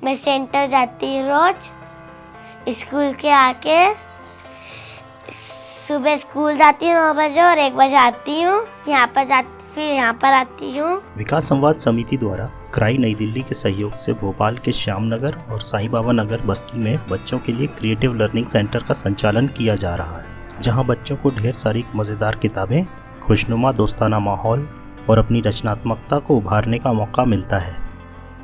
मैं सेंटर जाती हूँ रोज। स्कूल के आके सुबह स्कूल जाती हूँ 9 बजे और 1 बजे आती हूँ। फिर यहाँ पर आती हूँ। विकास संवाद समिति द्वारा क्राई नई दिल्ली के सहयोग से भोपाल के श्याम नगर और साईं बाबा नगर बस्ती में बच्चों के लिए क्रिएटिव लर्निंग सेंटर का संचालन किया जा रहा है, जहां बच्चों को ढेर सारी मज़ेदार किताबें, खुशनुमा दोस्ताना माहौल और अपनी रचनात्मकता को उभारने का मौका मिलता है।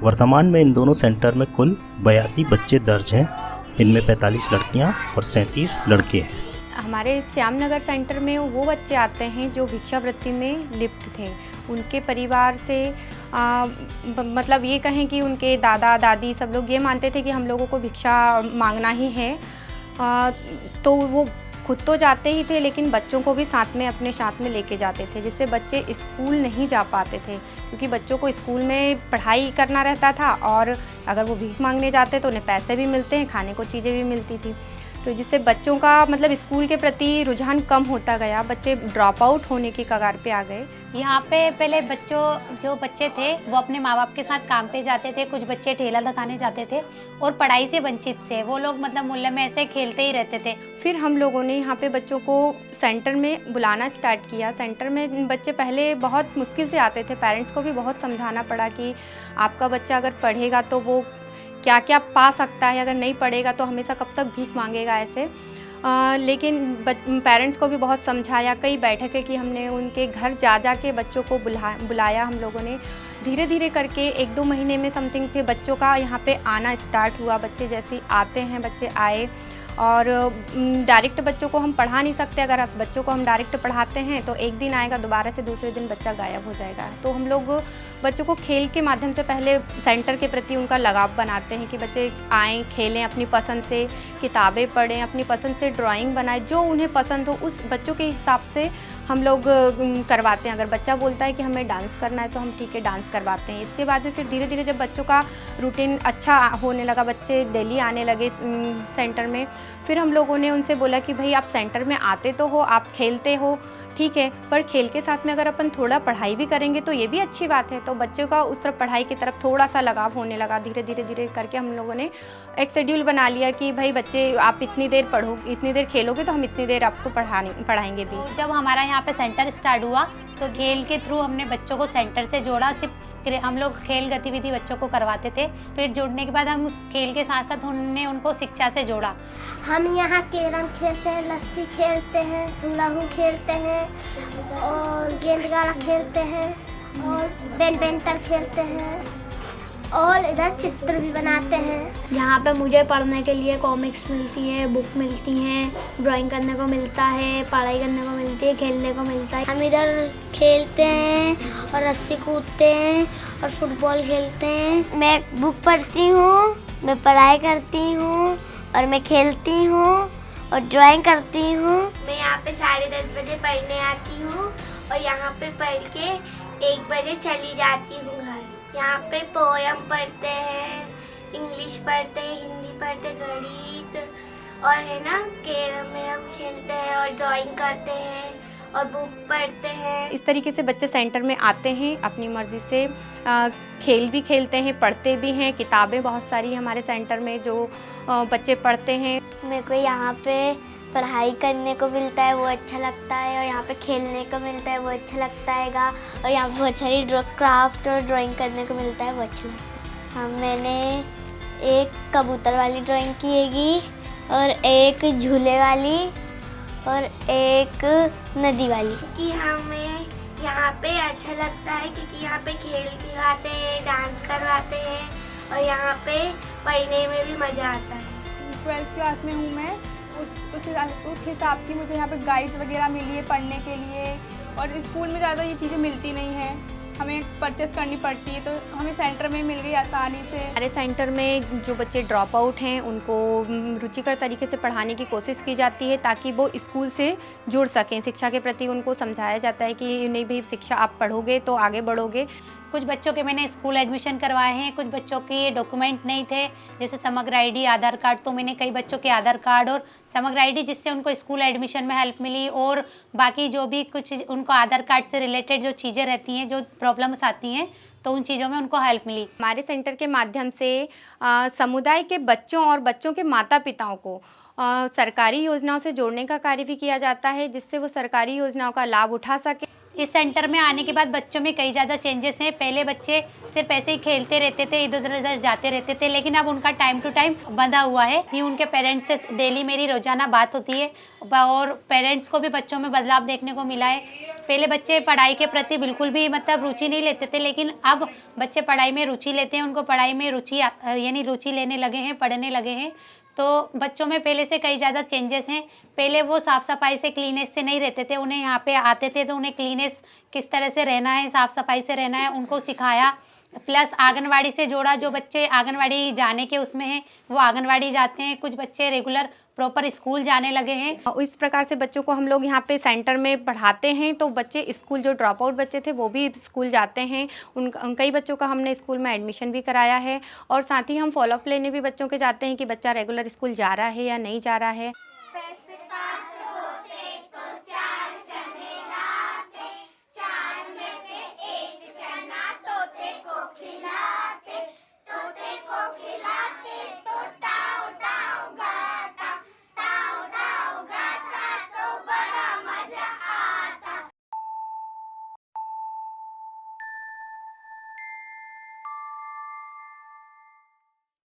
वर्तमान में इन दोनों सेंटर में कुल 82 बच्चे दर्ज हैं। इनमें 45 लड़कियां और 37 लड़के हैं। हमारे श्याम नगर सेंटर में वो बच्चे आते हैं जो भिक्षावृत्ति में लिप्त थे। उनके परिवार से मतलब ये कहें कि उनके दादा दादी सब लोग ये मानते थे कि हम लोगों को भिक्षा मांगना ही है, तो वो खुद तो जाते ही थे लेकिन बच्चों को भी साथ में अपने साथ में लेके जाते थे, जिससे बच्चे स्कूल नहीं जा पाते थे क्योंकि बच्चों को स्कूल में पढ़ाई करना रहता था और अगर वो भीख मांगने जाते तो उन्हें पैसे भी मिलते हैं, खाने को चीज़ें भी मिलती थी। तो जिससे बच्चों का मतलब स्कूल के प्रति रुझान कम होता गया, बच्चे ड्रॉप आउट होने की कगार पे आ गए। यहाँ पे पहले जो बच्चे थे वो अपने माँ बाप के साथ काम पे जाते थे, कुछ बच्चे ठेला लगाने जाते थे और पढ़ाई से वंचित थे। वो लोग मतलब मोहल्ले में ऐसे खेलते ही रहते थे। फिर हम लोगों ने यहाँ पे बच्चों को सेंटर में बुलाना स्टार्ट किया। सेंटर में बच्चे पहले बहुत मुश्किल से आते थे, पेरेंट्स को भी बहुत समझाना पड़ा कि आपका बच्चा अगर पढ़ेगा तो वो क्या क्या पा सकता है, अगर नहीं पढ़ेगा तो हमेशा कब तक भीख मांगेगा ऐसे। लेकिन पेरेंट्स को भी बहुत समझाया, कई बैठकें की हमने, उनके घर जा के बच्चों को बुलाया हम लोगों ने। धीरे धीरे करके 1-2 महीने में समथिंग फिर बच्चों का यहाँ पे आना स्टार्ट हुआ। बच्चे जैसे आते हैं, बच्चे आए और डायरेक्ट बच्चों को हम पढ़ा नहीं सकते। अगर बच्चों को हम डायरेक्ट पढ़ाते हैं तो एक दिन आएगा, दोबारा से दूसरे दिन बच्चा गायब हो जाएगा। तो हम लोग बच्चों को खेल के माध्यम से पहले सेंटर के प्रति उनका लगाव बनाते हैं कि बच्चे आएँ, खेलें, अपनी पसंद से किताबें पढ़ें, अपनी पसंद से ड्राइंग बनाएं, जो उन्हें पसंद हो उस बच्चों के हिसाब से हम लोग करवाते हैं। अगर बच्चा बोलता है कि हमें डांस करना है तो हम ठीक है डांस करवाते हैं। इसके बाद में फिर धीरे धीरे जब बच्चों का रूटीन अच्छा होने लगा, बच्चे डेली आने लगे सेंटर में, फिर हम लोगों ने उनसे बोला कि भाई आप सेंटर में आते तो हो, आप खेलते हो, ठीक है, पर खेल के साथ में अगर अपन थोड़ा पढ़ाई भी करेंगे तो ये भी अच्छी बात है। तो बच्चों का उस तरफ पढ़ाई की तरफ थोड़ा सा लगाव होने लगा। धीरे धीरे करके हम लोगों ने एक शेड्यूल बना लिया कि भाई बच्चे आप इतनी देर पढ़ो, इतनी देर खेलोगे तो हम इतनी देर आपको पढ़ाएंगे भी। तो जब हमारा यहाँ पे सेंटर स्टार्ट हुआ तो खेल के थ्रू हमने बच्चों को सेंटर से जोड़ा। सिर्फ हम लोग खेल गतिविधि बच्चों को करवाते थे, फिर जुड़ने के बाद हम खेल के साथ साथ हमने उनको शिक्षा से जोड़ा। हम यहाँ कैरम खेलते हैं, लस्सी खेलते हैं, हुलाहू खेलते हैं और गेंद गाड़ा खेलते हैं और बैडमिंटन खेलते हैं और इधर चित्र भी बनाते हैं। यहाँ पे मुझे पढ़ने के लिए कॉमिक्स मिलती हैं, बुक मिलती हैं, ड्राइंग करने को मिलता है, पढ़ाई करने को मिलती है, खेलने को मिलता है। हम इधर खेलते हैं और रस्सी कूदते हैं और फुटबॉल खेलते हैं। मैं बुक पढ़ती हूँ, मैं पढ़ाई करती हूँ और मैं खेलती हूँ और ड्राइंग करती हूँ। मैं यहाँ पे 10:30 बजे पढ़ने आती हूँ और यहाँ पे पढ़ के 1 बजे चली जाती हूँ घर। यहाँ पे पोयम पढ़ते हैं, इंग्लिश पढ़ते हैं, हिंदी पढ़ते, गणित और है ना कैरम वेरम खेलते हैं और ड्राइंग करते हैं और बुक पढ़ते हैं। इस तरीके से बच्चे सेंटर में आते हैं, अपनी मर्जी से खेल भी खेलते हैं, पढ़ते भी हैं। किताबें बहुत सारी हमारे सेंटर में जो बच्चे पढ़ते हैं। मेरे को यहाँ पे पढ़ाई करने को मिलता है, वो अच्छा लगता है, और यहाँ पे खेलने को मिलता है, वो अच्छा लगता हैगा, और यहाँ पे बहुत सारी क्राफ्ट और ड्राइंग करने को मिलता है, वो अच्छा लगता है। मैंने एक कबूतर वाली ड्राइंग की हैगी और एक झूले वाली और एक नदी वाली। कि हमें यहाँ पे अच्छा लगता है क्योंकि यहाँ पे खेल खिलाते हैं, डांस करवाते हैं और यहाँ पे पढ़ने में भी मज़ा आता है। 12th क्लास में हूँ मैं। उस हिसाब की मुझे यहाँ पे गाइड्स वगैरह मिली है पढ़ने के लिए, और स्कूल में ज़्यादा ये चीज़ें मिलती नहीं हैं, हमें परचेस करनी पड़ती है, तो हमें सेंटर में मिल गई आसानी से। हमारे सेंटर में जो बच्चे ड्रॉप आउट हैं उनको रुचिकर तरीके से पढ़ाने की कोशिश की जाती है ताकि वो स्कूल से जुड़ सकें। शिक्षा के प्रति उनको समझाया जाता है कि नहीं भाई शिक्षा आप पढ़ोगे तो आगे बढ़ोगे। कुछ बच्चों के मैंने स्कूल एडमिशन करवाए हैं, कुछ बच्चों के डॉक्यूमेंट नहीं थे जैसे समग्र आईडी, आधार कार्ड, तो मैंने कई बच्चों के आधार कार्ड और समग्र आईडी, जिससे उनको स्कूल एडमिशन में हेल्प मिली और बाकी जो भी कुछ उनको आधार कार्ड से रिलेटेड जो चीज़ें रहती हैं, जो प्रॉब्लम्स आती हैं, तो उन चीज़ों में उनको हेल्प मिली। हमारे सेंटर के माध्यम से समुदाय के बच्चों और बच्चों के माता पिताओं को सरकारी योजनाओं से जोड़ने का कार्य भी किया जाता है, जिससे वो सरकारी योजनाओं का लाभ उठा सके। इस सेंटर में आने के बाद बच्चों में कई ज़्यादा चेंजेस हैं। पहले बच्चे सिर्फ ऐसे ही खेलते रहते थे, इधर उधर जाते रहते थे, लेकिन अब उनका टाइम टू टाइम बंधा हुआ है। ये उनके पेरेंट्स से डेली मेरी रोजाना बात होती है और पेरेंट्स को भी बच्चों में बदलाव देखने को मिला है। पहले बच्चे पढ़ाई के प्रति बिल्कुल भी मतलब रुचि नहीं लेते थे, लेकिन अब बच्चे पढ़ाई में रुचि लेते हैं, उनको पढ़ाई में रुचि लेने लगे हैं, पढ़ने लगे हैं। तो बच्चों में पहले से कई ज़्यादा चेंजेस हैं। पहले वो साफ़ सफाई से, क्लीनेस से नहीं रहते थे। उन्हें यहाँ पे आते थे तो उन्हें क्लीनेस किस तरह से रहना है, साफ़ सफाई से रहना है, उनको सिखाया। प्लस आंगनवाड़ी से जोड़ा। जो बच्चे आंगनवाड़ी जाने के उसमें हैं वो आंगनवाड़ी जाते हैं। कुछ बच्चे रेगुलर प्रॉपर स्कूल जाने लगे हैं। इस प्रकार से बच्चों को हम लोग यहाँ पे सेंटर में पढ़ाते हैं, तो बच्चे स्कूल, जो ड्रॉप आउट बच्चे थे वो भी स्कूल जाते हैं। कई बच्चों का हमने स्कूल में एडमिशन भी कराया है और साथ ही हम फॉलोअप लेने भी बच्चों के जाते हैं कि बच्चा रेगुलर स्कूल जा रहा है या नहीं जा रहा है।